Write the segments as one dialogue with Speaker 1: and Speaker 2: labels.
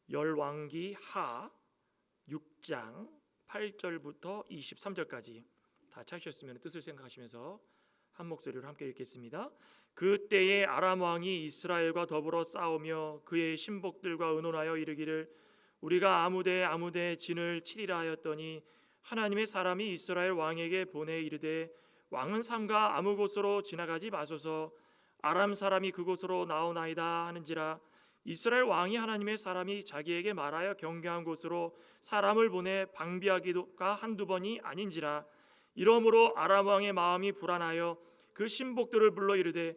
Speaker 1: 열왕기 하 6장 8절부터 23절까지 다 찾으셨으면 뜻을 생각하시면서 한 목소리로 함께 읽겠습니다. 그때에 아람 왕이 이스라엘과 더불어 싸우며 그의 신복들과 의논하여 이르기를 우리가 아무데 진을 치리라 하였더니 하나님의 사람이 이스라엘 왕에게 보내 이르되 왕은 삼가 아무 곳으로 지나가지 마소서 아람 사람이 그곳으로 나오나이다 하는지라 이스라엘 왕이 하나님의 사람이 자기에게 말하여 경계한 곳으로 사람을 보내 방비하기가 한두 번이 아닌지라 이러므로 아람 왕의 마음이 불안하여 그 신복들을 불러 이르되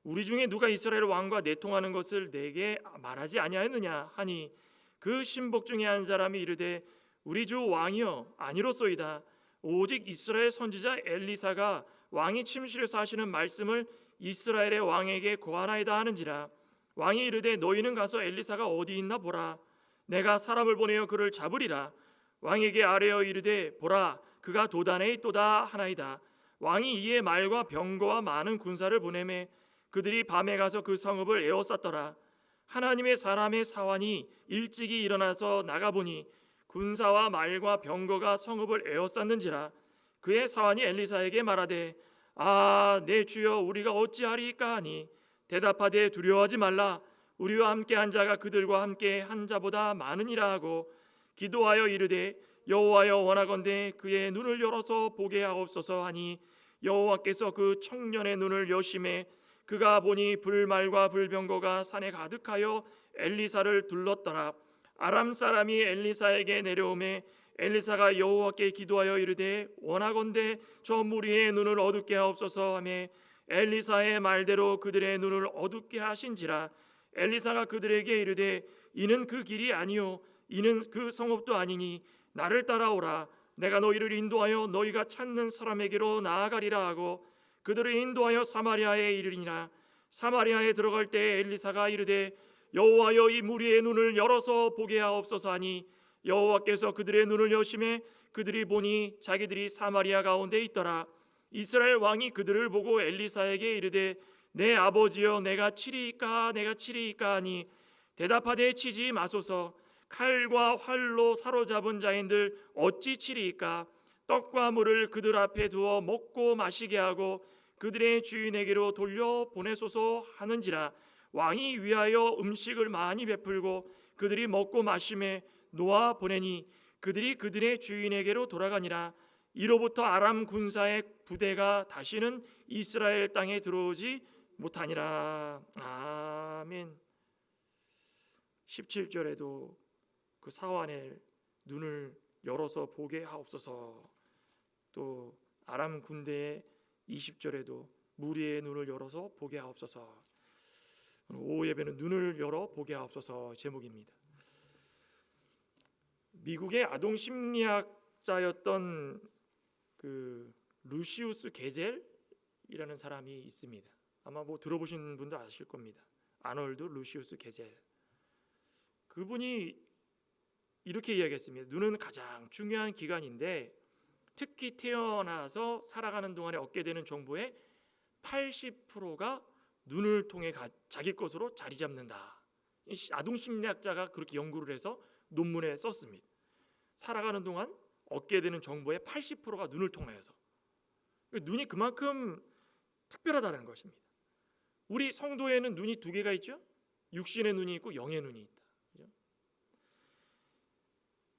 Speaker 1: 우리 중에 누가 이스라엘 왕과 내통하는 것을 내게 말하지 아니하였느냐 하니 그 신복 중에 한 사람이 이르되 우리 주 왕이여 아니로소이다 오직 이스라엘 선지자 엘리사가 왕이 침실에서 하시는 말씀을 이스라엘의 왕에게 고하나이다 하는지라 왕이 이르되 너희는 가서 엘리사가 어디 있나 보라 내가 사람을 보내어 그를 잡으리라 왕에게 아뢰어 이르되 보라 그가 도단에 있도다 하나이다 왕이 이에 말과 병거와 많은 군사를 보내매 그들이 밤에 가서 그 성읍을 에워쌌더라 하나님의 사람의 사환이 일찍이 일어나서 나가보니 군사와 말과 병거가 성읍을 에워쌌는지라 그의 사환이 엘리사에게 말하되 내 주여 우리가 어찌하리이까 하니 대답하되 두려워하지 말라 우리와 함께 한 자가 그들과 함께 한 자보다 많으니라 하고 기도하여 이르되 여호와여 원하건대 그의 눈을 열어서 보게 하옵소서 하니 여호와께서 그 청년의 눈을 여심해 그가 보니 불말과 불병거가 산에 가득하여 엘리사를 둘렀더라 아람 사람이 엘리사에게 내려오매 엘리사가 여호와께 기도하여 이르되 원하건대 저 무리의 눈을 어둡게 하옵소서 하매 엘리사의 말대로 그들의 눈을 어둡게 하신지라 엘리사가 그들에게 이르되 이는 그 길이 아니요 이는 그 성읍도 아니니 나를 따라오라 내가 너희를 인도하여 너희가 찾는 사람에게로 나아가리라 하고 그들을 인도하여 사마리아에 이르니라 사마리아에 들어갈 때 엘리사가 이르되 여호와여 이 무리의 눈을 열어서 보게 하옵소서 하니 여호와께서 그들의 눈을 여심해 그들이 보니 자기들이 사마리아 가운데 있더라 이스라엘 왕이 그들을 보고 엘리사에게 이르되 내 아버지여 내가 치리이까 하니 대답하되 치지 마소서 칼과 활로 사로잡은 자인들 어찌 치리이까 떡과 물을 그들 앞에 두어 먹고 마시게 하고 그들의 주인에게로 돌려 보내소서 하는지라 왕이 위하여 음식을 많이 베풀고 그들이 먹고 마심에 놓아 보내니 그들이 그들의 주인에게로 돌아가니라 이로부터 아람 군사의 부대가 다시는 이스라엘 땅에 들어오지 못하니라. 아멘. 17절에도 그 사환의 눈을 열어서 보게 하옵소서. 또 아람 군대의 20절에도 무리의 눈을 열어서 보게 하옵소서. 오후 예배는 눈을 열어 보게 하옵소서 제목입니다. 미국의 아동 심리학자였던 그 루시우스 게젤이라는 사람이 있습니다. 아마 들어보신 분도 아실 겁니다. 아놀드 루시우스 게젤. 그분이 이렇게 이야기했습니다. 눈은 가장 중요한 기관인데 특히 태어나서 살아가는 동안에 얻게 되는 정보의 80%가 눈을 통해 자기 것으로 자리 잡는다. 아동 심리학자가 그렇게 연구를 해서 논문에 썼습니다. 살아가는 동안 얻게 되는 정보의 80%가 눈을 통해서. 눈이 그만큼 특별하다는 것입니다. 우리 성도에는 눈이 두 개가 있죠. 육신의 눈이 있고 영의 눈이 있다. 그죠?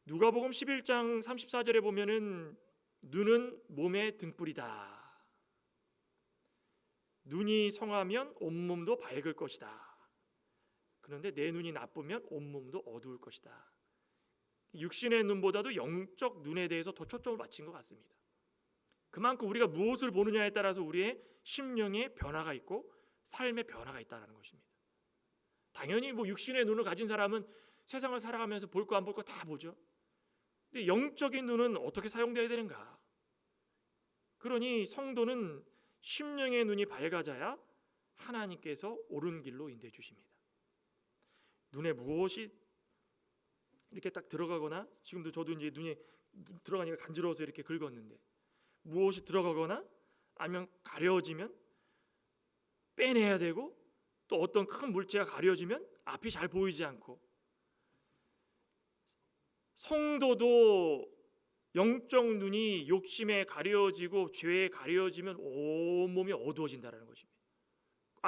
Speaker 1: 누가복음 11장 34절에 보면은 눈은 몸의 등불이다. 눈이 성하면 온몸도 밝을 것이다. 그런데 내 눈이 나쁘면 온몸도 어두울 것이다. 육신의 눈보다도 영적 눈에 대해서 더 초점을 맞춘 것 같습니다. 그만큼 우리가 무엇을 보느냐에 따라서 우리의 심령의 변화가 있고 삶의 변화가 있다는 것입니다. 당연히 육신의 눈을 가진 사람은 세상을 살아가면서 볼 거 안 볼 거 다 보죠. 근데 영적인 눈은 어떻게 사용되어야 되는가? 그러니 성도는 심령의 눈이 밝아져야 하나님께서 옳은 길로 인도해 주십니다. 눈에 무엇이 이렇게 딱 들어가거나, 지금도 저도 이제 눈에 들어가니까 간지러워서 이렇게 긁었는데, 무엇이 들어가거나 아니면 가려지면 빼내야 되고, 또 어떤 큰 물체가 가려지면 앞이 잘 보이지 않고, 성도도 영적 눈이 욕심에 가려지고 죄에 가려지면 온몸이 어두워진다는 것입니다.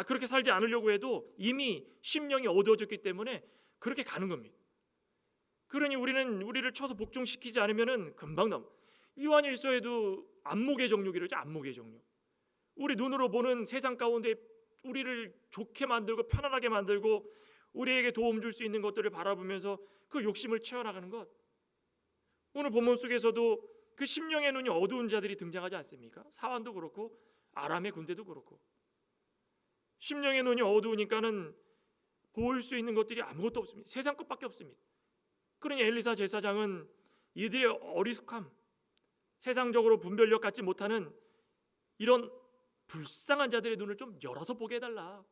Speaker 1: 그렇게 살지 않으려고 해도 이미 심령이 어두워졌기 때문에 그렇게 가는 겁니다. 그러니 우리를 쳐서 복종시키지 않으면 금방 넘어. 요한일서에도 안목의 정욕이라죠. 안목의 정욕. 우리 눈으로 보는 세상 가운데 우리를 좋게 만들고 편안하게 만들고 우리에게 도움 줄 수 있는 것들을 바라보면서 그 욕심을 채워나가는 것. 오늘 본문 속에서도 그 심령의 눈이 어두운 자들이 등장하지 않습니까? 사환도 그렇고 아람의 군대도 그렇고. 심령의 눈이 어두우니까는 볼 수 있는 것들이 아무것도 없습니다. 세상 것밖에 없습니다. 그러니 엘리사 제사장은 이들의 어리숙함, 세상적으로 분별력 갖지 못하는 이런 불쌍한 자들의 눈을 좀 열어서 보게 해달라.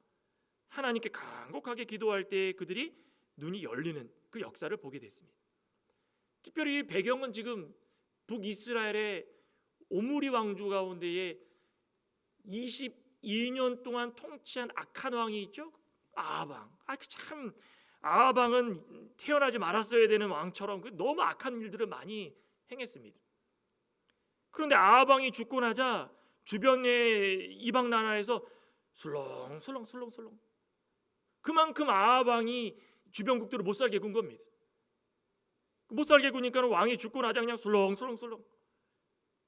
Speaker 1: 하나님께 간곡하게 기도할 때 그들이 눈이 열리는 그 역사를 보게 됐습니다. 특별히 이 배경은 지금 북이스라엘의 오므리 왕조 가운데에 22년 동안 통치한 악한 왕이 있죠. 아하방. 참 아하방은 태어나지 말았어야 되는 왕처럼 너무 악한 일들을 많이 행했습니다. 그런데 아하방이 죽고 나자 주변의 이방 나라에서 술렁술렁 그만큼 아하방이 주변국들을 못 살게 군 겁니다. 못 살게 구니까 왕이 죽고 나자 그냥 술렁술렁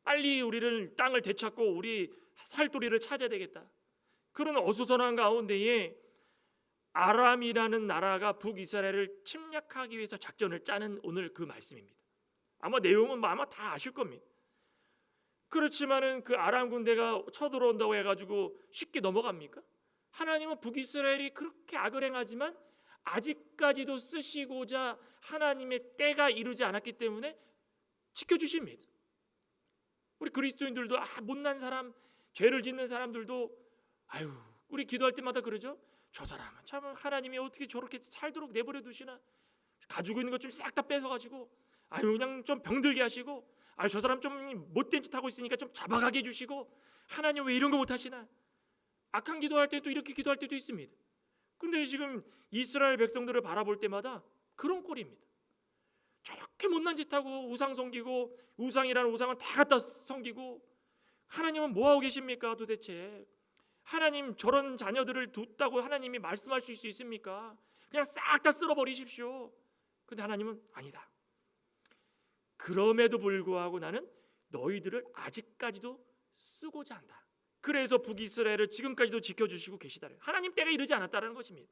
Speaker 1: 빨리 우리를 땅을 되찾고 우리 살도리를 찾아야 되겠다. 그런 어수선한 가운데에 아람이라는 나라가 북이스라엘을 침략하기 위해서 작전을 짜는 오늘 그 말씀입니다. 아마 내용은 아마 다 아실 겁니다. 그렇지만은 그 아람 군대가 쳐들어온다고 해가지고 쉽게 넘어갑니까? 하나님은 북이스라엘이 그렇게 악을 행하지만 아직까지도 쓰시고자 하나님의 때가 이르지 않았기 때문에 지켜주십니다. 우리 그리스도인들도 못난 사람, 죄를 짓는 사람들도 우리 기도할 때마다 그러죠. 저 사람은 참 하나님이 어떻게 저렇게 살도록 내버려 두시나. 가지고 있는 것 좀 싹 다 뺏어가지고 그냥 좀 병들게 하시고 저 사람 좀 못된 짓 하고 있으니까 좀 잡아가게 해주시고 하나님 왜 이런 거 못하시나. 악한 기도할 때 또 이렇게 기도할 때도 있습니다. 근데 지금 이스라엘 백성들을 바라볼 때마다 그런 꼴입니다. 저렇게 못난 짓 하고 우상 섬기고 우상이라는 우상은 다 갖다 섬기고 하나님은 뭐하고 계십니까 도대체. 하나님 저런 자녀들을 뒀다고 하나님이 말씀하실 수 있습니까? 그냥 싹 다 쓸어버리십시오. 근데 하나님은 아니다. 그럼에도 불구하고 나는 너희들을 아직까지도 쓰고자 한다. 그래서 북이스라엘을 지금까지도 지켜주시고 계시다. 하나님 때가 이르지 않았다는 것입니다.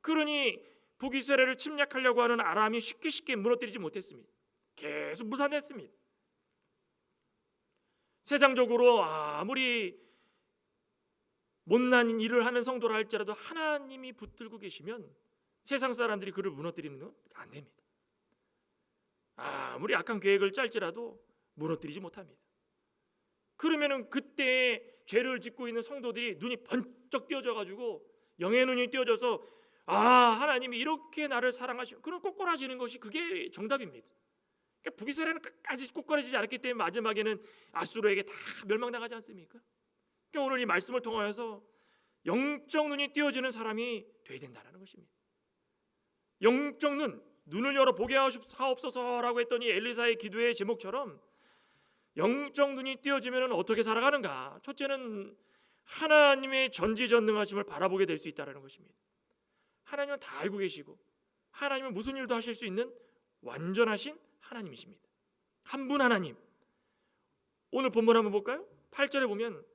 Speaker 1: 그러니 북이스라엘을 침략하려고 하는 아람이 쉽게 무너뜨리지 못했습니다. 계속 무산했습니다. 세상적으로 아무리 못난 일을 하는 성도라 할지라도 하나님이 붙들고 계시면 세상 사람들이 그를 무너뜨리는 건 안 됩니다. 아무리 악한 계획을 짤지라도 무너뜨리지 못합니다. 그러면은 그때 죄를 짓고 있는 성도들이 눈이 번쩍 띄어져 가지고 영의 눈이 띄어져서 하나님이 이렇게 나를 사랑하시고 그런 꼬꾸라지는 것이 그게 정답입니다. 그러니까 북이스라엘은 끝까지 꼬꾸라지지 않았기 때문에 마지막에는 아수르에게 다 멸망당하지 않습니까? 그러니까 오늘 이 말씀을 통하여서 영적 눈이 띄어지는 사람이 돼야 된다는 것입니다. 영적 눈을 열어 보게 하옵소서라고 했더니 엘리사의 기도의 제목처럼 영적 눈이 띄어지면 어떻게 살아가는가? 첫째는 하나님의 전지전능하심을 바라보게 될 수 있다는 것입니다. 하나님은 다 알고 계시고 하나님은 무슨 일도 하실 수 있는 완전하신 하나님이십니다. 한 분 하나님. 오늘 본문 한번 볼까요? 8절에 보면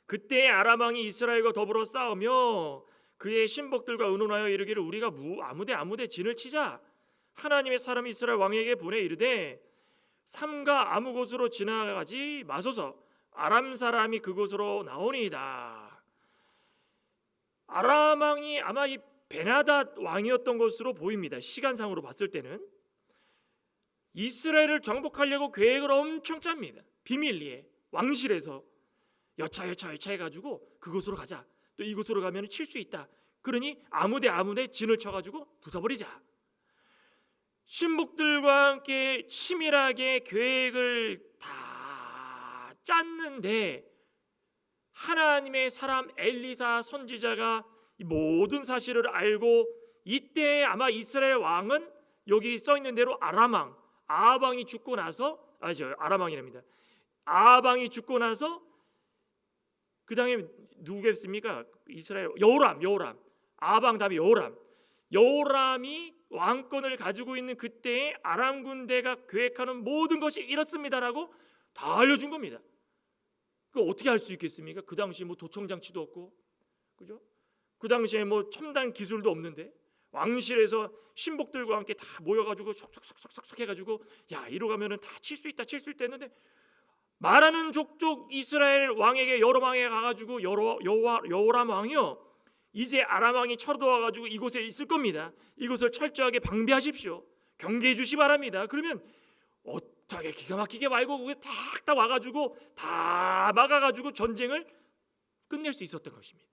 Speaker 1: 그때 아람 왕이 이스라엘과 더불어 싸우며 그의 신복들과 의논하여 이르기를 우리가 아무데 진을 치자. 하나님의 사람이 이스라엘 왕에게 보내 이르되 삼가 아무 곳으로 지나가지 마소서. 아람 사람이 그곳으로 나오니이다. 아람 왕이 아마 이 베나닷 왕이었던 것으로 보입니다. 시간상으로 봤을 때는 이스라엘을 정복하려고 계획을 엄청 짭니다. 비밀리에 왕실에서 여차 해가지고 그곳으로 가자. 또 이곳으로 가면 칠 수 있다. 그러니 아무데 진을 쳐가지고 부숴버리자. 신복들과 함께 치밀하게 계획을 다 짰는데 하나님의 사람 엘리사 선지자가 이 모든 사실을 알고 이때 아마 이스라엘 왕은 여기 써 있는 대로 아람왕 아방이 죽고 나서 아람왕이랍니다. 아방이 죽고 나서 그 다음에 누구겠습니까? 이스라엘 여호람 아방 다음에 여호람이 왕권을 가지고 있는 그때의 아람 군대가 계획하는 모든 것이 이렇습니다라고 다 알려준 겁니다. 그 어떻게 할 수 있겠습니까? 그 당시 뭐 도청장치도 없고, 그죠? 그 당시에 뭐 첨단 기술도 없는데 왕실에서 신복들과 함께 다 모여가지고 쏙쏙쏙쏙쏙 해가지고 야 이러 가면은 다 칠 수 있다 했는데 말하는 족족 이스라엘 왕에게 여호람왕에 가가지고 여호람 왕이요 이제 아람 왕이 쳐들어와가지고 이곳에 있을 겁니다. 이곳을 철저하게 방비하십시오. 경계해 주시 바랍니다. 그러면 어떻게 기가 막히게 말고 그게 탁 와가지고 다 막아가지고 전쟁을 끝낼 수 있었던 것입니다.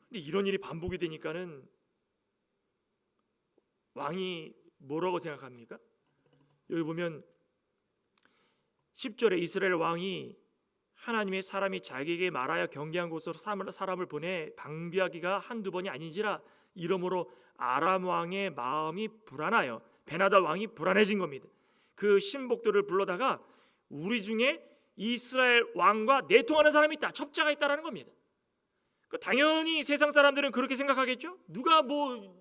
Speaker 1: 근데 이런 일이 반복이 되니까는 왕이 뭐라고 생각합니까? 여기 보면 10절에 이스라엘 왕이 하나님의 사람이 자기에게 말하여 경계한 곳으로 사람을 보내 방비하기가 한두 번이 아니지라 이러므로 아람 왕의 마음이 불안하여 베나달 왕이 불안해진 겁니다. 그 신복들을 불러다가 우리 중에 이스라엘 왕과 내통하는 사람이 있다, 첩자가 있다라는 겁니다. 당연히 세상 사람들은 그렇게 생각하겠죠. 누가 뭐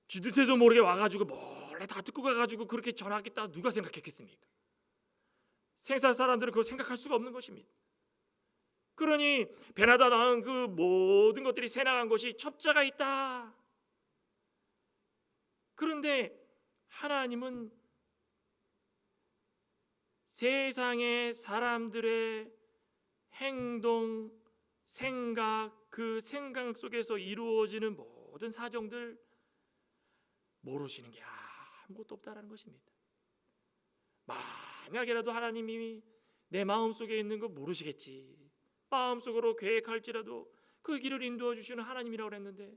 Speaker 1: 쥐두새도 모르게 와가지고 몰래 다 듣고 가가지고 그렇게 전화하겠다 누가 생각했겠습니까? 세상 사람들은 그걸 생각할 수가 없는 것입니다. 그러니 베나달 왕은 그 모든 것들이 새나간 것이 첩자가 있다. 그런데 하나님은 세상의 사람들의 행동, 생각, 그 생각 속에서 이루어지는 모든 사정들 모르시는 게 아무것도 없다라는 것입니다. 만약이라도 하나님이 내 마음속에 있는 거 모르시겠지, 마음속으로 계획할지라도 그 길을 인도해 주시는 하나님이라고 그랬는데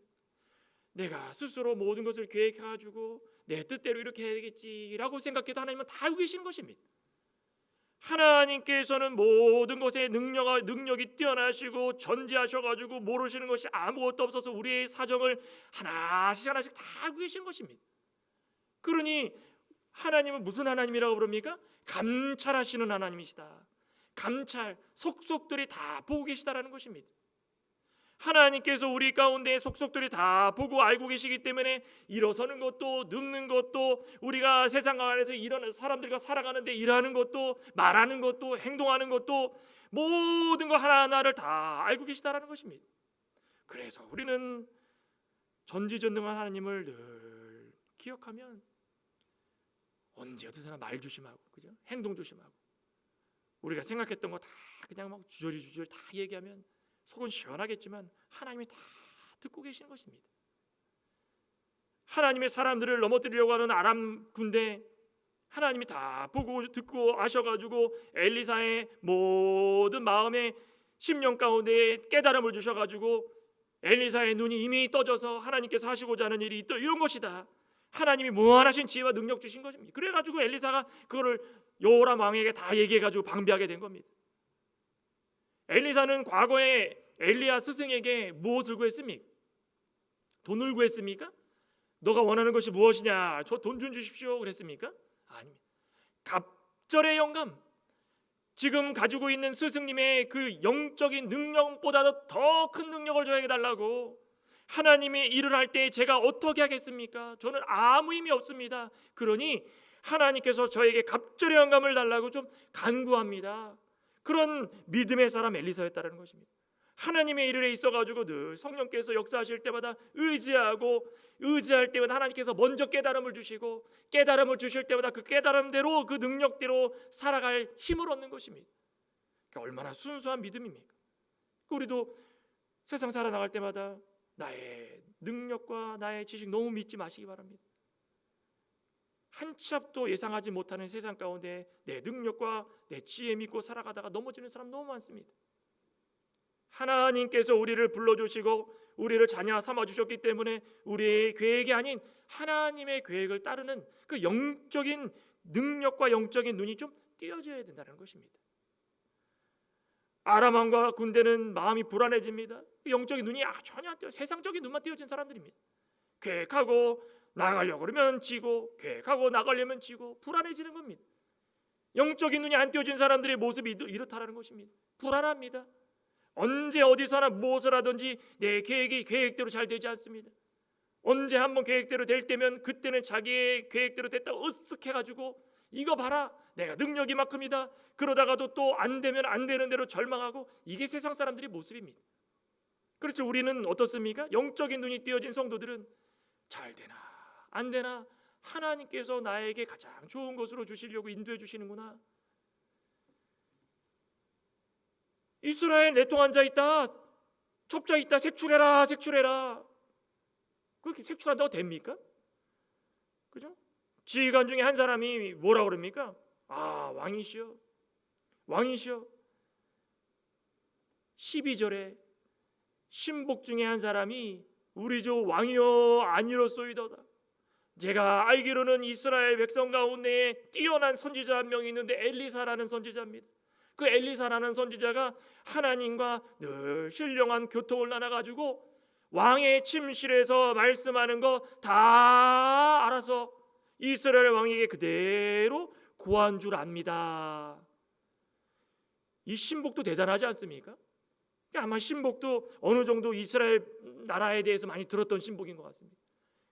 Speaker 1: 내가 스스로 모든 것을 계획해가지고 내 뜻대로 이렇게 해야 되겠지라고 생각해도 하나님은 다 알고 계시는 것입니다. 하나님께서는 모든 것에 능력이 뛰어나시고 전지하셔가지고 모르시는 것이 아무것도 없어서 우리의 사정을 하나씩 다 알고 계시는 것입니다. 그러니 하나님은 무슨 하나님이라고 부릅니까? 감찰하시는 하나님이시다. 감찰, 속속들이 다 보고 계시다라는 것입니다. 하나님께서 우리 가운데 속속들이 다 보고 알고 계시기 때문에 일어서는 것도 늙는 것도 우리가 세상 안에서 일어나는 사람들과 살아가는데 일하는 것도 말하는 것도 행동하는 것도 모든 거 하나하나를 다 알고 계시다라는 것입니다. 그래서 우리는 전지전능한 하나님을 늘 기억하면 언제 어디서나 말 조심하고, 그죠? 행동 조심하고, 우리가 생각했던 거 다 그냥 막 주저리 다 얘기하면 속은 시원하겠지만 하나님이 다 듣고 계시는 것입니다. 하나님의 사람들을 넘어뜨리려고 하는 아람 군대 하나님이 다 보고 듣고 아셔가지고 엘리사의 모든 마음의 심령 가운데 깨달음을 주셔가지고 엘리사의 눈이 이미 떠져서 하나님께서 하시고자 하는 일이 이런 것이다, 하나님이 무한하신 지혜와 능력 주신 것입니다. 그래가지고 엘리사가 그거를 여호람 왕에게 다 얘기해가지고 방비하게 된 겁니다. 엘리사는 과거에 엘리야 스승에게 무엇을 구했습니까? 돈을 구했습니까? 너가 원하는 것이 무엇이냐, 저 돈 좀 주십시오 그랬습니까? 아닙니다. 갑절의 영감, 지금 가지고 있는 스승님의 그 영적인 능력보다도 더 큰 능력을 저에게 달라고, 하나님이 일을 할 때 제가 어떻게 하겠습니까? 저는 아무 힘이 없습니다. 그러니 하나님께서 저에게 갑절의 영감을 달라고 좀 간구합니다. 그런 믿음의 사람 엘리사였다는 것입니다. 하나님의 일에 있어가지고 늘 성령께서 역사하실 때마다 의지할 때마다 하나님께서 먼저 깨달음을 주시고, 깨달음을 주실 때마다 그 깨달음대로 그 능력대로 살아갈 힘을 얻는 것입니다. 얼마나 순수한 믿음입니까? 우리도 세상 살아나갈 때마다 나의 능력과 나의 지식 너무 믿지 마시기 바랍니다. 한 치 앞도 예상하지 못하는 세상 가운데 내 능력과 내 지혜 믿고 살아가다가 넘어지는 사람 너무 많습니다. 하나님께서 우리를 불러주시고 우리를 자녀 삼아주셨기 때문에 우리의 계획이 아닌 하나님의 계획을 따르는 그 영적인 능력과 영적인 눈이 좀 띄어져야 된다는 것입니다. 아람 왕과 군대는 마음이 불안해집니다. 영적인 눈이 전혀 안 띄어, 세상적인 눈만 띄어진 사람들입니다. 계획하고 나가려고 그러면 지고, 계획하고 나가려면 지고 불안해지는 겁니다. 영적인 눈이 안 띄어진 사람들의 모습이 이렇다라는 것입니다. 불안합니다. 언제 어디서나 무엇을 하든지 내 계획이 계획대로 잘 되지 않습니다. 언제 한번 계획대로 될 때면 그때는 자기의 계획대로 됐다고 으쓱해가지고 이거 봐라, 내가 능력이 만큼이다. 그러다가도 또 안 되면 안 되는 대로 절망하고, 이게 세상 사람들의 모습입니다. 그렇죠. 우리는 어떻습니까? 영적인 눈이 띄어진 성도들은 잘 되나 안 되나 하나님께서 나에게 가장 좋은 것으로 주시려고 인도해 주시는구나. 이스라엘 내통한 자 있다, 첩자 있다, 색출해라 색출해라. 그렇게 색출한다고 됩니까? 그죠? 지휘관 중에 한 사람이 뭐라 그럽니까? 아, 왕이시여 왕이시여. 12절에 신복 중에 한 사람이 우리 주 왕이여 아니로소이도다. 제가 알기로는 이스라엘 백성 가운데에 뛰어난 선지자 한 명이 있는데 엘리사라는 선지자입니다. 그 엘리사라는 선지자가 하나님과 늘 신령한 교통을 나눠가지고 왕의 침실에서 말씀하는 거 다 알아서 이스라엘 왕에게 그대로 고한 줄 압니다. 이 신복도 대단하지 않습니까? 아마 신복도 어느 정도 이스라엘 나라에 대해서 많이 들었던 신복인 것 같습니다.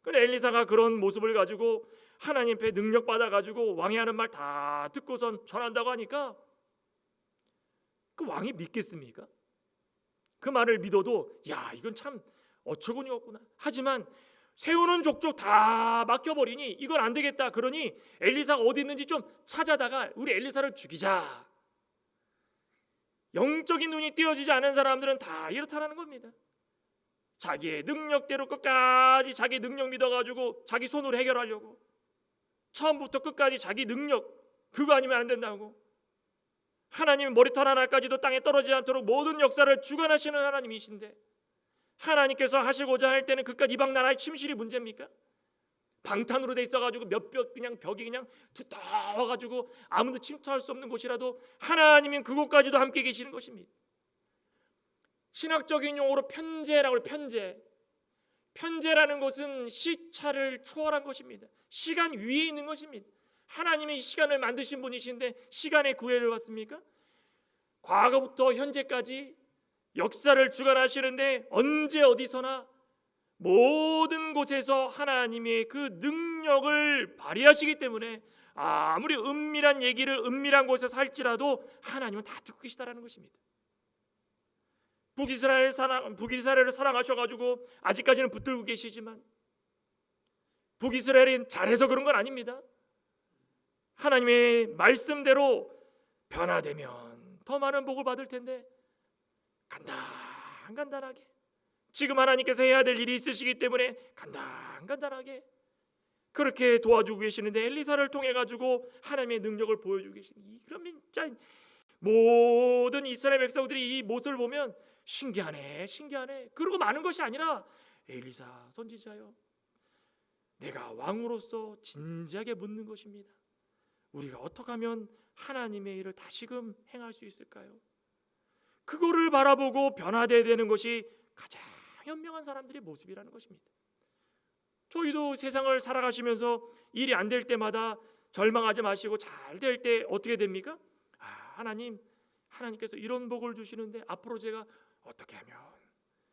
Speaker 1: 그런데 엘리사가 그런 모습을 가지고 하나님 앞에 능력 받아가지고 왕이 하는 말 다 듣고선 전한다고 하니까 그 왕이 믿겠습니까? 그 말을 믿어도 야, 이건 참 어처구니 없구나. 하지만 세우는 족족 다 막혀버리니 이건 안 되겠다. 그러니 엘리사가 어디 있는지 좀 찾아다가 우리 엘리사를 죽이자. 영적인 눈이 띄어지지 않은 사람들은 다 이렇다라는 겁니다. 자기의 능력대로 끝까지 자기 능력 믿어가지고 자기 손으로 해결하려고, 처음부터 끝까지 자기 능력 그거 아니면 안 된다고, 하나님은 머리털 하나까지도 땅에 떨어지지 않도록 모든 역사를 주관하시는 하나님이신데 하나님께서 하시고자 할 때는 그깟 이방 나라의 침실이 문제입니까? 방탄으로 돼 있어가지고 몇 벽 그냥 벽이 그냥 두터워가지고 아무도 침투할 수 없는 곳이라도 하나님은 그곳까지도 함께 계시는 것입니다. 신학적인 용어로 편재라고 해요. 편재라는 것은 시차를 초월한 것입니다. 시간 위에 있는 것입니다. 하나님이 시간을 만드신 분이신데 시간의 구애를 받습니까? 과거부터 현재까지 역사를 주관하시는데 언제 어디서나 모든 곳에서 하나님의 그 능력을 발휘하시기 때문에 아무리 은밀한 얘기를 은밀한 곳에서 할지라도 하나님은 다 듣고 계시다라는 것입니다. 북이스라엘을 사랑하셔가지고 아직까지는 붙들고 계시지만 북이스라엘이 잘해서 그런 건 아닙니다. 하나님의 말씀대로 변화되면 더 많은 복을 받을 텐데 간단하게 지금 하나님께서 해야 될 일이 있으시기 때문에 간단하게 그렇게 도와주고 계시는데 엘리사를 통해 가지고 하나님의 능력을 보여주고 계시니, 그러면 진짜 모든 이스라엘 백성들이 이 모습을 보면 신기하네. 그러고 많은 것이 아니라 엘리사 선지자요, 내가 왕으로서 진지하게 묻는 것입니다. 우리가 어떻게 하면 하나님의 일을 다시금 행할 수 있을까요? 그거를 바라보고 변화되어야 되는 것이 가장 현명한 사람들의 모습이라는 것입니다. 저희도 세상을 살아가시면서 일이 안 될 때마다 절망하지 마시고 잘 될 때 어떻게 됩니까? 하나님께서 이런 복을 주시는데 앞으로 제가 어떻게 하면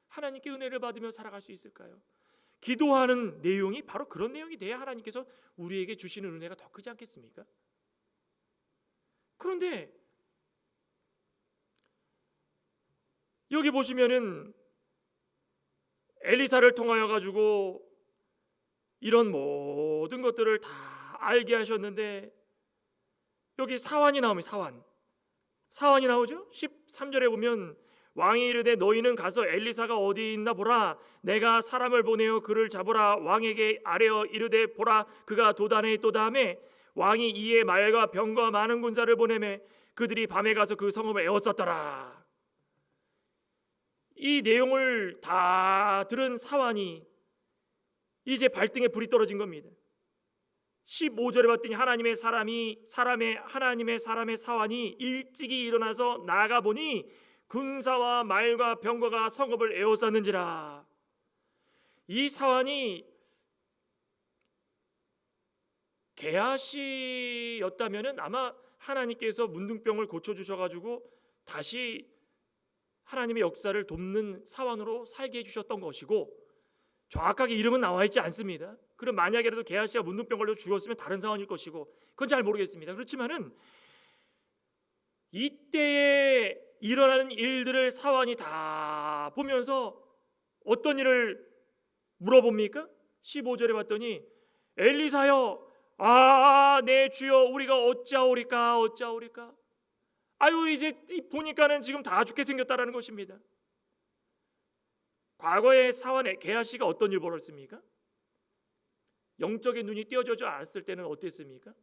Speaker 1: 하나님께 은혜를 받으며 살아갈 수 있을까요? 기도하는 내용이 바로 그런 내용이 돼야 하나님께서 우리에게 주시는 은혜가 더 크지 않겠습니까? 그런데 여기 보시면은 엘리사를 통하여 가지고 이런 모든 것들을 다 알게 하셨는데 여기 사환이 나옵니다. 사환이 나오죠? 13절에 보면 왕이 이르되 너희는 가서 엘리사가 어디 있나 보라. 내가 사람을 보내어 그를 잡으라. 왕에게 아뢰어 이르되 보라 그가 도단에 있도다 하며 왕이 이에 말과 병과 많은 군사를 보내매 그들이 밤에 가서 그 성읍을 에워쌌더라. 이 내용을 다 들은 사환이 이제 발등에 불이 떨어진 겁니다. 15절에 봤더니 하나님의 사환이 일찍이 일어나서 나가 보니 군사와 말과 병거가 성읍을 에워쌌는지라. 이 사환이 게하시였다면은 아마 하나님께서 문둥병을 고쳐 주셔가지고 다시 하나님의 역사를 돕는 사원으로 살게 해주셨던 것이고, 정확하게 이름은 나와 있지 않습니다. 그럼 만약에라도 게하시가 문둥병 걸려 죽었으면 다른 상황일 것이고, 그건 잘 모르겠습니다. 그렇지만은 이때에 일어나는 일들을 사원이 다 보면서 어떤 일을 물어봅니까? 15절에 봤더니 엘리사여, 내 주여, 우리가 어찌하오리까 어찌하오리까. 아유, 이제 보니까는 지금 다 죽게 생겼다라는 것입니다. 과거의 사원의 게하시가 어떤 일 벌였습니까? 영적인 눈이 띄어지지 않았을 때는 어땠습니까?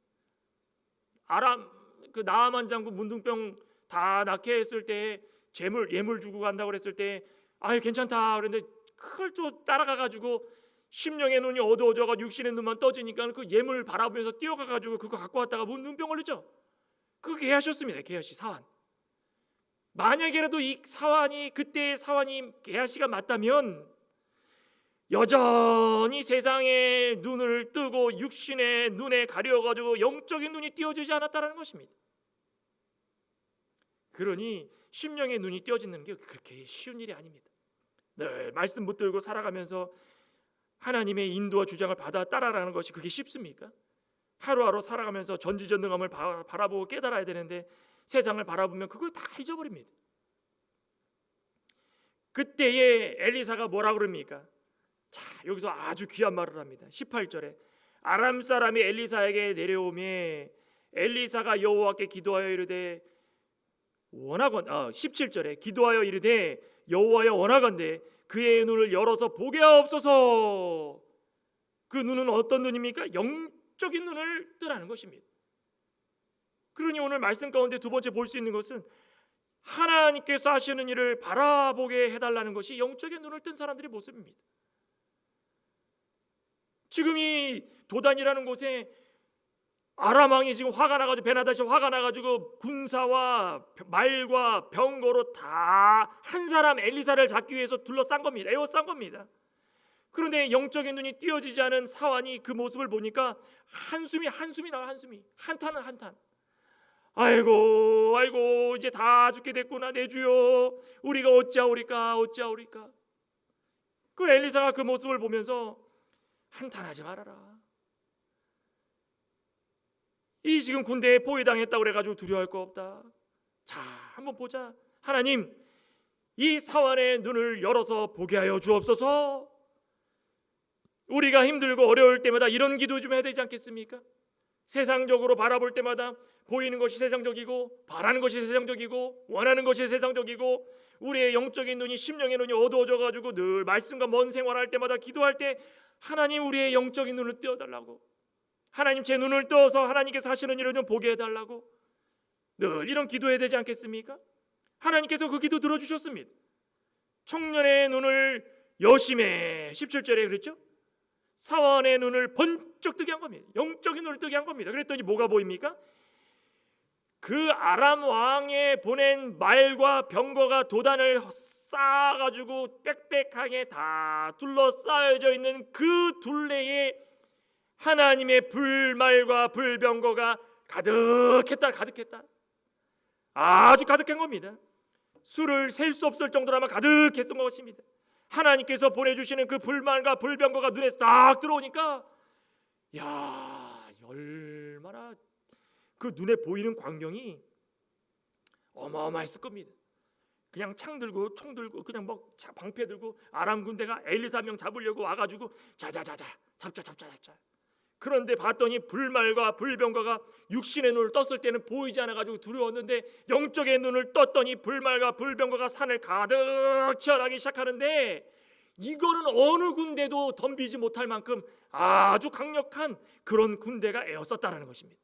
Speaker 1: 나아만 장군 문둥병 다 낫게 했을 때 예물 주고 간다고 그랬을 때 아유 괜찮다 그랬는데 그걸 또 따라가가지고 심령의 눈이 어두워져가 육신의 눈만 떠지니까 그 예물 바라보면서 뛰어가가지고 그거 갖고 왔다가 문둥병 걸렸죠. 그거 게하시였습니다. 게하시 사환. 만약에라도 이 사환이, 그때의 사환이 게하시가 맞다면 여전히 세상의 눈을 뜨고 육신의 눈에 가려가지고 영적인 눈이 띄어지지 않았다는 것입니다. 그러니 심령의 눈이 띄어지는 게 그렇게 쉬운 일이 아닙니다. 늘 말씀 붙들고 살아가면서 하나님의 인도와 주장을 받아 따라가는 것이 그게 쉽습니까? 하루하루 살아가면서 전지전능함을 바라보고 깨달아야 되는데 세상을 바라보면 그걸 다 잊어버립니다. 그때에 엘리사가 뭐라 그럽니까? 자, 여기서 아주 귀한 말을 합니다. 18절에 아람 사람이 엘리사에게 내려오매 엘리사가 여호와께 기도하여 이르되 17절에 기도하여 이르되 여호와여 원하건대 그의 눈을 열어서 보게 하옵소서. 그 눈은 어떤 눈입니까? 영적인 눈을 뜨라는 것입니다. 그러니 오늘 말씀 가운데 두 번째 볼 수 있는 것은 하나님께서 하시는 일을 바라보게 해달라는 것이 영적인 눈을 뜬 사람들의 모습입니다. 지금 이 도단이라는 곳에 아람 왕이 지금 화가 나가지고, 베나다시 화가 나가지고 군사와 말과 병거로 다 한 사람 엘리사를 잡기 위해서 둘러싼 겁니다. 에워싼 겁니다. 그런데 영적인 눈이 띄어지지 않은 사환이 그 모습을 보니까 한숨이 나와. 한탄은 한탄. 아이고 이제 다 죽게 됐구나 내 주여, 우리가 어찌하오리까. 그 엘리사가 그 모습을 보면서 한탄하지 말아라. 이 지금 군대에 포위당했다고 그래가지고 두려워할 거 없다. 자, 한번 보자. 하나님, 이 사환의 눈을 열어서 보게 하여 주옵소서. 우리가 힘들고 어려울 때마다 이런 기도 좀 해야 되지 않겠습니까? 세상적으로 바라볼 때마다 보이는 것이 세상적이고, 바라는 것이 세상적이고, 원하는 것이 세상적이고, 우리의 영적인 눈이, 심령의 눈이 어두워져가지고 늘 말씀과 먼 생활할 때마다 기도할 때 하나님, 우리의 영적인 눈을 띄워달라고, 하나님 제 눈을 떠서 하나님께서 하시는 일을 좀 보게 해달라고 늘 이런 기도해야 되지 않겠습니까? 하나님께서 그 기도 들어주셨습니다. 청년의 눈을 여심해, 17절에 그랬죠? 사원의 눈을 번쩍 뜨게 한 겁니다. 영적인 눈을 뜨게 한 겁니다. 그랬더니 뭐가 보입니까? 그 아람 왕에 보낸 말과 병거가 도단을 쌓아가지고 빽빽하게 다 둘러싸여져 있는 그 둘레에 하나님의 불말과 불병거가 가득했다. 아주 가득한 겁니다. 수를 셀 수 없을 정도로 아마 가득했던 것입니다. 하나님께서 보내주시는 그 불말과 불병거가 눈에 딱 들어오니까 얼마나 그 눈에 보이는 광경이 어마어마했을 겁니다. 그냥 창 들고 총 들고 그냥 방패 들고 아람 군대가 엘리사 명 잡으려고 와가지고 자자자자 잡자. 그런데 봤더니 불말과 불병거가 육신의 눈을 떴을 때는 보이지 않아가지고 두려웠는데 영적의 눈을 떴더니 불말과 불병거가 산을 가득 채워나기 시작하는데 이거는 어느 군대도 덤비지 못할 만큼 아주 강력한 그런 군대가 에워쌌다라는 것입니다.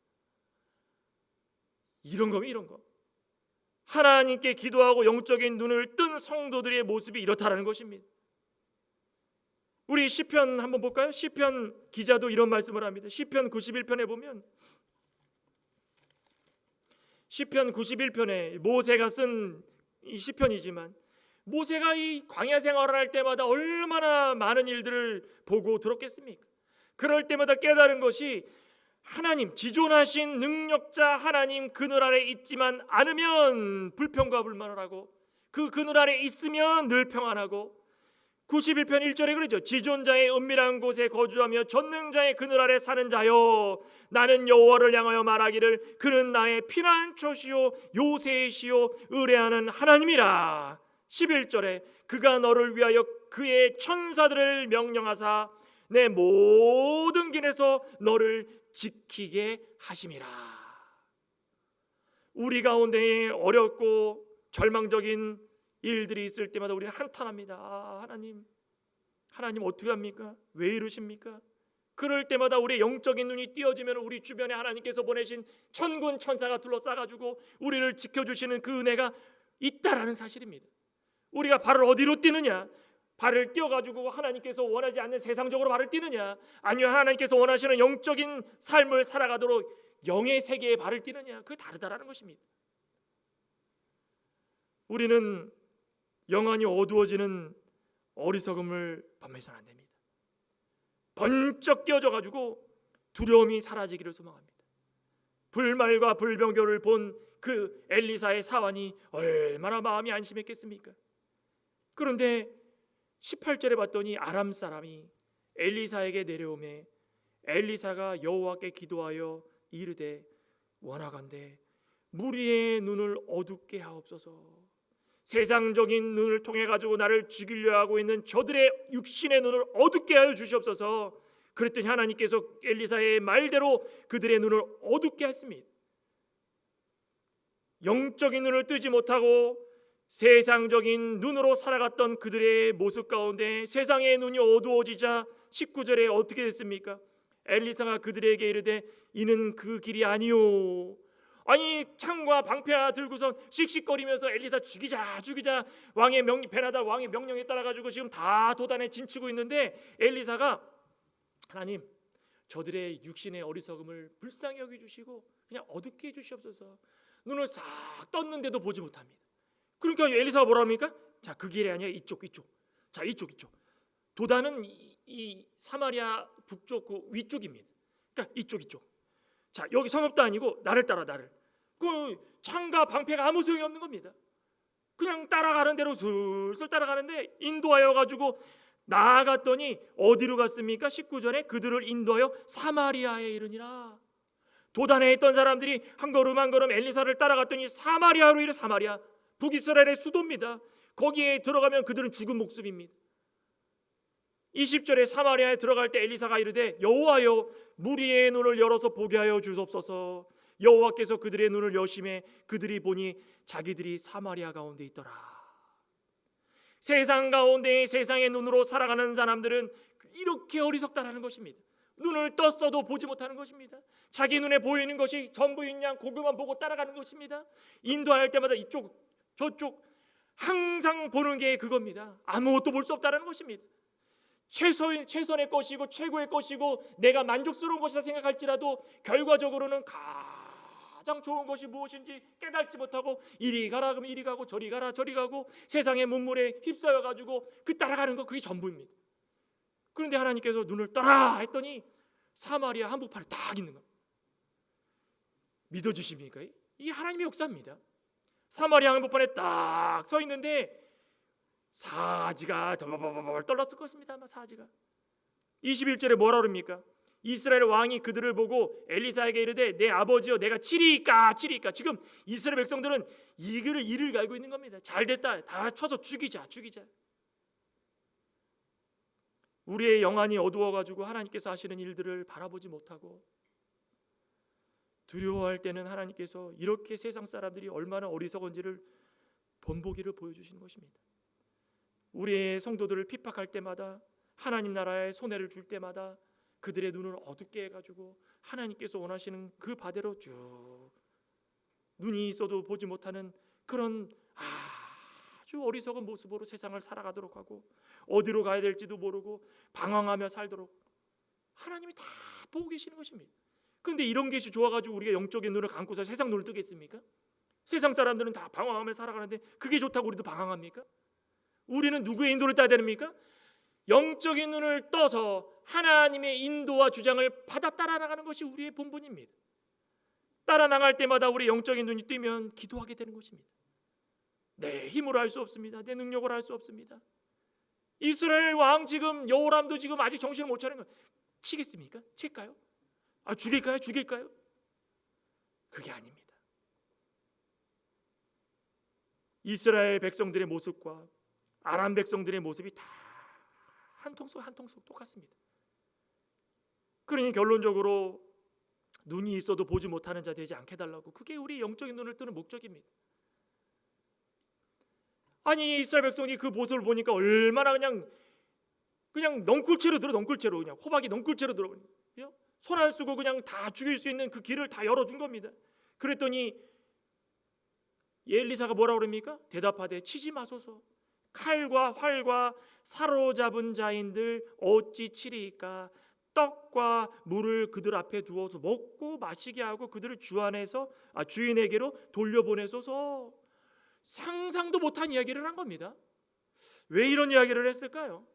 Speaker 1: 이런 거. 하나님께 기도하고 영적인 눈을 뜬 성도들의 모습이 이렇다라는 것입니다. 우리 시편 한번 볼까요? 시편 기자도 이런 말씀을 합니다. 시편 91편에 보면 시편 91편에 모세가 쓴 이 시편이지만 모세가 이 광야 생활을 할 때마다 얼마나 많은 일들을 보고 들었겠습니까? 그럴 때마다 깨달은 것이 하나님, 지존하신 능력자 하나님 그늘 아래 있지만 않으면 불평과 불만을 하고, 그 그늘 아래 있으면 늘 평안하고, 91편 1절에 그러죠. 지존자의 은밀한 곳에 거주하며 전능자의 그늘 아래 사는 자여, 나는 여호와를 향하여 말하기를 그는 나의 피난처시요 요새시요 의뢰하는 하나님이라. 11절에 그가 너를 위하여 그의 천사들을 명령하사 내 모든 길에서 너를 지키게 하심이라. 우리 가운데 어렵고 절망적인 일들이 있을 때마다 우리는 한탄합니다. 하나님 어떻게 합니까? 왜 이러십니까? 그럴 때마다 우리의 영적인 눈이 띄어지면 우리 주변에 하나님께서 보내신 천군 천사가 둘러싸가지고 우리를 지켜주시는 그 은혜가 있다라는 사실입니다. 우리가 발을 어디로 띄느냐? 발을 띄어가지고 하나님께서 원하지 않는 세상적으로 발을 띄느냐, 아니면 하나님께서 원하시는 영적인 삶을 살아가도록 영의 세계에 발을 띄느냐, 그게 다르다라는 것입니다. 우리는 영안이 어두워지는 어리석음을 범해서는 안 됩니다. 번쩍 깨어져가지고 두려움이 사라지기를 소망합니다. 불말과 불병교를 본 그 엘리사의 사환이 얼마나 마음이 안심했겠습니까? 그런데 18절에 봤더니 아람 사람이 엘리사에게 내려오매 엘리사가 여호와께 기도하여 이르되 원하건대 무리의 눈을 어둡게 하옵소서. 세상적인 눈을 통해 가지고 나를 죽이려 하고 있는 저들의 육신의 눈을 어둡게 하여 주시옵소서. 그랬더니 하나님께서 엘리사의 말대로 그들의 눈을 어둡게 했습니다. 영적인 눈을 뜨지 못하고 세상적인 눈으로 살아갔던 그들의 모습 가운데 세상의 눈이 어두워지자 19절에 어떻게 됐습니까? 엘리사가 그들에게 이르되 이는 그 길이 아니요. 아니 창과 방패 들고선 씩씩거리면서 엘리사 죽이자 왕의 베나다 왕의 명령에 따라 가지고 지금 다 도단에 진치고 있는데 엘리사가 하나님 저들의 육신의 어리석음을 불쌍히 여겨 주시고 그냥 어둡게 해 주시옵소서. 눈을 싹 떴는데도 보지 못합니다. 그러니까 엘리사가 뭐라 합니까? 자, 그 길이 아니야. 이쪽. 자, 이쪽. 도단은 이 사마리아 북쪽 그 위쪽입니다. 그러니까 이쪽. 자, 여기 성읍도 아니고 나를 따라. 그 창과 방패가 아무 소용이 없는 겁니다. 그냥 따라가는 대로 슬슬 따라가는데 인도하여 가지고 나아갔더니 어디로 갔습니까? 19절에 그들을 인도하여 사마리아에 이르니라. 도단에 있던 사람들이 한 걸음 엘리사를 따라갔더니 사마리아로 이르. 사마리아 북이스라엘의 수도입니다. 거기에 들어가면 그들은 죽은 목숨입니다. 20절에 사마리아에 들어갈 때 엘리사가 이르되 여호와여 무리의 눈을 열어서 보게 하여 주옵소서. 여호와께서 그들의 눈을 여심해 그들이 보니 자기들이 사마리아 가운데 있더라. 세상 가운데 세상의 눈으로 살아가는 사람들은 이렇게 어리석다라는 것입니다. 눈을 떴어도 보지 못하는 것입니다. 자기 눈에 보이는 것이 전부인 양 그것만 보고 따라가는 것입니다. 인도할 때마다 이쪽 저쪽 항상 보는 게 그겁니다. 아무것도 볼 수 없다는 것입니다. 최선의 것이고 최고의 것이고 내가 만족스러운 것이라 생각할지라도 결과적으로는 가장 좋은 것이 무엇인지 깨닫지 못하고 이리 가라 그러면 이리 가고 저리 가라 저리 가고 세상의 문물에 휩싸여 가지고 그 따라가는 거 그게 전부입니다. 그런데 하나님께서 눈을 떠라 했더니 사마리아 한복판에 딱 있는 겁니다. 믿어주십니까? 이게 하나님의 역사입니다. 사마리아 한복판에 딱 서 있는데 사지가 덜 떨렸을 것입니다. 아마 사지가 21절에 뭐라 그럽니까? 이스라엘 왕이 그들을 보고 엘리사에게 이르되 내 아버지여 내가 치리이까. 지금 이스라엘 백성들은 이를 갈고 있는 겁니다. 잘됐다 다 쳐서 죽이자. 우리의 영안이 어두워가지고 하나님께서 하시는 일들을 바라보지 못하고 두려워할 때는 하나님께서 이렇게 세상 사람들이 얼마나 어리석은지를 본보기를 보여주시는 것입니다. 우리의 성도들을 핍박할 때마다 하나님 나라에 손해를 줄 때마다 그들의 눈을 어둡게 해가지고 하나님께서 원하시는 그 바대로 쭉 눈이 있어도 보지 못하는 그런 아주 어리석은 모습으로 세상을 살아가도록 하고 어디로 가야 될지도 모르고 방황하며 살도록 하나님이 다 보고 계시는 것입니다. 그런데 이런 것이 좋아가지고 우리가 영적인 눈을 감고서 세상 눈을 뜨겠습니까? 세상 사람들은 다 방황하며 살아가는데 그게 좋다고 우리도 방황합니까? 우리는 누구의 인도를 따야 됩니까? 영적인 눈을 떠서 하나님의 인도와 주장을 받아 따라 나가는 것이 우리의 본분입니다. 따라 나갈 때마다 우리 영적인 눈이 뜨면 기도하게 되는 것입니다. 내 힘으로 할 수 없습니다. 내 능력으로 할 수 없습니다. 이스라엘 왕 지금 여호람도 지금 아직 정신을 못 차리는 거예요. 치겠습니까? 칠까요? 죽일까요? 죽일까요? 그게 아닙니다. 이스라엘 백성들의 모습과 아람 백성들의 모습이 다 한 통속 똑같습니다. 그러니 결론적으로 눈이 있어도 보지 못하는 자 되지 않게 달라고, 그게 우리 영적인 눈을 뜨는 목적입니다. 아니 이스라엘 백성이 그 모습을 보니까 얼마나 그냥 넝쿨채로 들어, 넝쿨채로 그냥 호박이 넝쿨채로 들어, 손 안 쓰고 그냥 다 죽일 수 있는 그 길을 다 열어준 겁니다. 그랬더니 엘리사가 뭐라고 그럽니까? 대답하되 치지 마소서. 칼과 활과 사로잡은 자인들 어찌 치리이까? 떡과 물을 그들 앞에 두어서 먹고 마시게 하고 그들을 주인에게로 돌려보내소서. 상상도 못한 이야기를 한 겁니다. 왜 이런 이야기를 했을까요?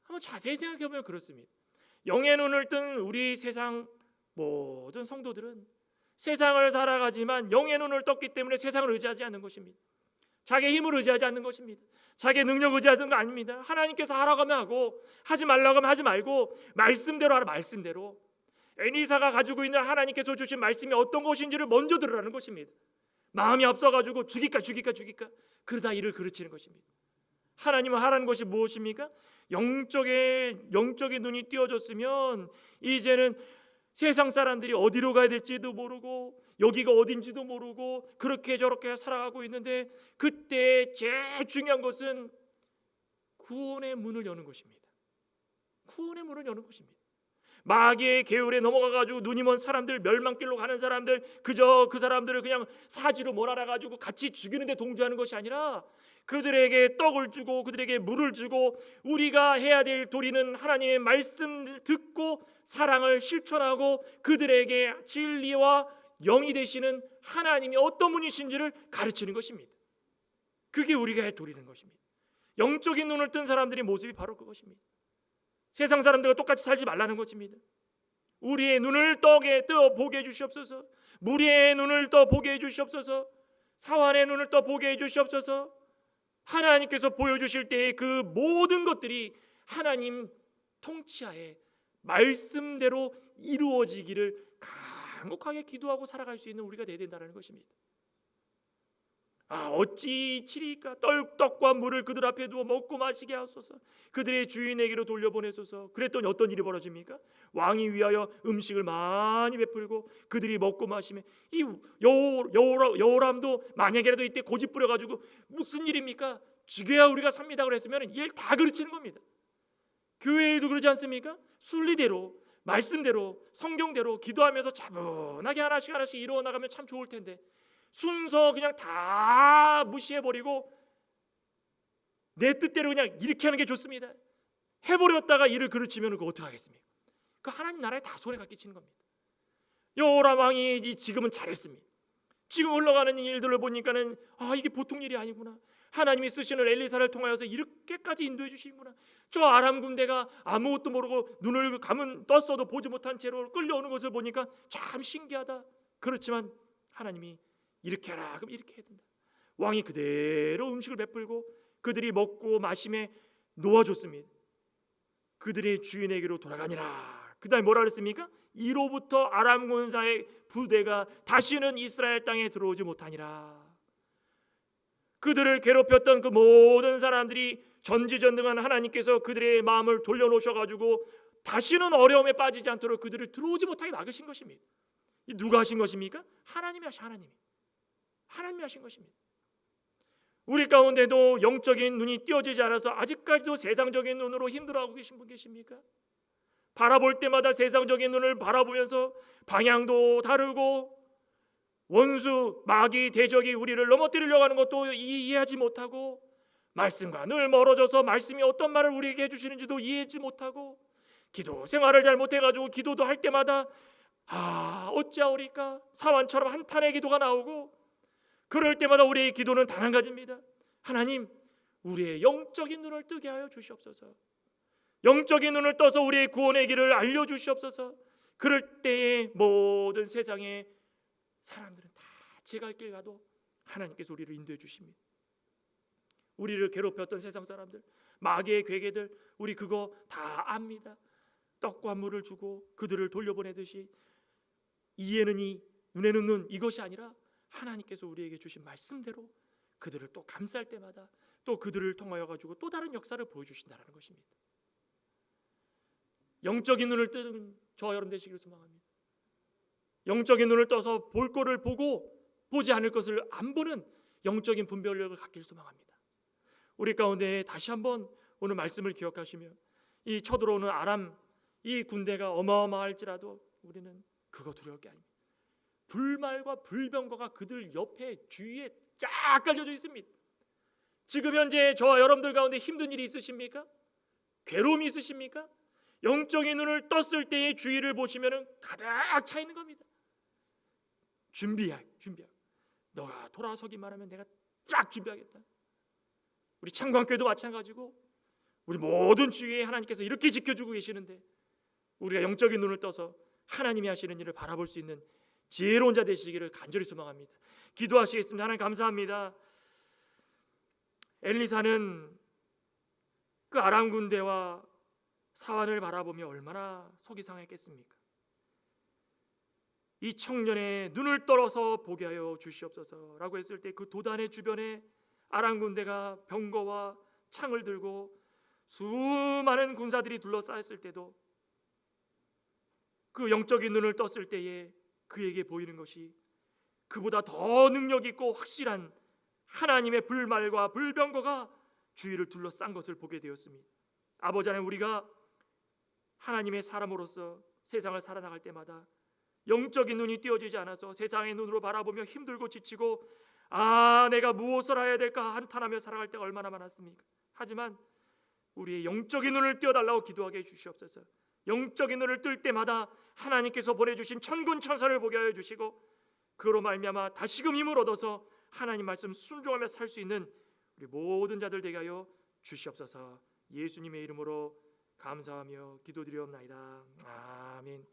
Speaker 1: 한번 자세히 생각해 보면 그렇습니다. 영의 눈을 뜬 우리 세상 모든 성도들은 세상을 살아가지만 영의 눈을 떴기 때문에 세상을 의지하지 않는 것입니다. 자기의 힘을 의지하지 않는 것입니다. 자기의 능력을 의지하는 거 아닙니다. 하나님께서 하라고 하면 하고, 하지 말라고 하면 하지 말고, 말씀대로 하라. 말씀대로 엘리사가 가지고 있는 하나님께서 주신 말씀이 어떤 것인지를 먼저 들으라는 것입니다. 마음이 앞서가지고 죽일까 그러다 일을 그르치는 것입니다. 하나님은 하라는 것이 무엇입니까? 영적인 눈이 띄어졌으면 이제는 세상 사람들이 어디로 가야 될지도 모르고 여기가 어딘지도 모르고 그렇게 저렇게 살아가고 있는데, 그때 제일 중요한 것은 구원의 문을 여는 것입니다. 구원의 문을 여는 것입니다. 마귀의 계율에 넘어가가지고 눈이 먼 사람들, 멸망길로 가는 사람들, 그저 그 사람들을 그냥 사지로 몰아가지고 같이 죽이는데 동조하는 것이 아니라 그들에게 떡을 주고 그들에게 물을 주고, 우리가 해야 될 도리는 하나님의 말씀을 듣고 사랑을 실천하고 그들에게 진리와 영이 되시는 하나님이 어떤 분이신지를 가르치는 것입니다. 그게 우리가 할 도리는 것입니다. 영적인 눈을 뜬 사람들의 모습이 바로 그것입니다. 세상 사람들과 똑같이 살지 말라는 것입니다. 우리의 눈을 떠 보게 해주시옵소서. 무리의 눈을 떠 보게 해주시옵소서. 사환의 눈을 떠 보게 해주시옵소서. 하나님께서 보여주실 때의 그 모든 것들이 하나님 통치하에 말씀대로 이루어지기를 간곡하게 기도하고 살아갈 수 있는 우리가 되어야 된다는 것입니다. 어찌 치리까? 떡과 물을 그들 앞에 두어 먹고 마시게 하소서. 그들의 주인에게로 돌려보내소서. 그랬더니 어떤 일이 벌어집니까? 왕이 위하여 음식을 많이 베풀고 그들이 먹고 마시면, 이 여호람도 만약에라도 이때 고집 부려가지고 무슨 일입니까? 죽여야 우리가 삽니다 그랬으면 일 다 그르치는 겁니다. 교회에도 그러지 않습니까? 순리대로, 말씀대로, 성경대로 기도하면서 차분하게 하나씩 이루어 나가면 참 좋을 텐데, 순서 그냥 다 무시해버리고 내 뜻대로 그냥 이렇게 하는 게 좋습니다 해버렸다가 일을 그르치면 그거 어떡하겠습니까? 그 하나님 나라에 다 손해가 끼치는 겁니다. 여호람 왕이 지금은 잘했습니다. 지금 흘러가는 일들을 보니까는 이게 보통 일이 아니구나. 하나님이 쓰시는 엘리사를 통하여서 이렇게까지 인도해 주시는구나. 저 아람 군대가 아무것도 모르고 눈을 떴어도 보지 못한 채로 끌려오는 것을 보니까 참 신기하다. 그렇지만 하나님이 이렇게 하라 그럼 이렇게 해야 된다. 왕이 그대로 음식을 베풀고 그들이 먹고 마심에 놓아줬습니다. 그들의 주인에게로 돌아가니라. 그 다음에 뭐라 그랬습니까? 이로부터 아람 군사의 부대가 다시는 이스라엘 땅에 들어오지 못하니라. 그들을 괴롭혔던 그 모든 사람들이 전지전능한 하나님께서 그들의 마음을 돌려놓으셔가지고 다시는 어려움에 빠지지 않도록 그들을 들어오지 못하게 막으신 것입니다. 누가 하신 것입니까? 하나님이 하신 것입니다. 우리 가운데도 영적인 눈이 띄어지지 않아서 아직까지도 세상적인 눈으로 힘들어하고 계신 분 계십니까? 바라볼 때마다 세상적인 눈을 바라보면서 방향도 다르고 원수, 마귀, 대적이 우리를 넘어뜨리려고 하는 것도 이해하지 못하고, 말씀과 늘 멀어져서 말씀이 어떤 말을 우리에게 해주시는지도 이해하지 못하고, 기도 생활을 잘못해가지고 기도도 할 때마다 어찌하오리까 사완처럼 한탄의 기도가 나오고, 그럴 때마다 우리의 기도는 단 한 가지입니다. 하나님, 우리의 영적인 눈을 뜨게 하여 주시옵소서. 영적인 눈을 떠서 우리의 구원의 길을 알려주시옵소서. 그럴 때에 모든 세상의 사람들은 다 제갈 길 가도 하나님께서 우리를 인도해 주십니다. 우리를 괴롭혔던 세상 사람들, 마귀의 괴계들, 우리 그거 다 압니다. 떡과 물을 주고 그들을 돌려보내듯이 이에는 이, 눈에는 눈, 이것이 아니라 하나님께서 우리에게 주신 말씀대로 그들을 또 감쌀 때마다 또 그들을 통하여 가지고 또 다른 역사를 보여주신다는 것입니다. 영적인 눈을 뜨는 저와 여러분 되시기를 소망합니다. 영적인 눈을 떠서 볼 것을 보고 보지 않을 것을 안 보는 영적인 분별력을 갖기를 소망합니다. 우리 가운데 다시 한번 오늘 말씀을 기억하시며 이 쳐들어오는 아람 이 군대가 어마어마할지라도 우리는 그거 두려울 게 아닙니다. 불말과 불병거가 그들 옆에 주위에 쫙 깔려져 있습니다. 지금 현재 저와 여러분들 가운데 힘든 일이 있으십니까? 괴로움이 있으십니까? 영적인 눈을 떴을 때의 주위를 보시면 가득 차 있는 겁니다. 준비할. 너가 돌아서기만 하면 내가 쫙 준비하겠다. 우리 창광교회도 마찬가지고 우리 모든 주위에 하나님께서 이렇게 지켜주고 계시는데 우리가 영적인 눈을 떠서 하나님이 하시는 일을 바라볼 수 있는 지혜로운 자 되시기를 간절히 소망합니다. 기도하시겠습니다. 하나님 감사합니다. 엘리사는 그 아람 군대와 사환을 바라보며 얼마나 속이 상했겠습니까? 이 청년의 눈을 떨어서 보게 하여 주시옵소서라고 했을 때 그 도단의 주변에 아람 군대가 병거와 창을 들고 수많은 군사들이 둘러싸였을 때도 그 영적인 눈을 떴을 때에 그에게 보이는 것이 그보다 더 능력 있고 확실한 하나님의 불말과 불병거가 주위를 둘러싼 것을 보게 되었습니다. 아버지 하나님, 우리가 하나님의 사람으로서 세상을 살아나갈 때마다 영적인 눈이 띄어지지 않아서 세상의 눈으로 바라보며 힘들고 지치고 내가 무엇을 해야 될까 한탄하며 살아갈 때가 얼마나 많았습니까? 하지만 우리의 영적인 눈을 띄어달라고 기도하게 해주시옵소서. 영적인 눈을 뜰 때마다 하나님께서 보내주신 천군 천사를 보게 하여 주시고 그로 말미암아 다시금 힘을 얻어서 하나님 말씀 순종하며 살 수 있는 우리 모든 자들 되게 하여 주시옵소서. 예수님의 이름으로 감사하며 기도드리옵나이다. 아멘.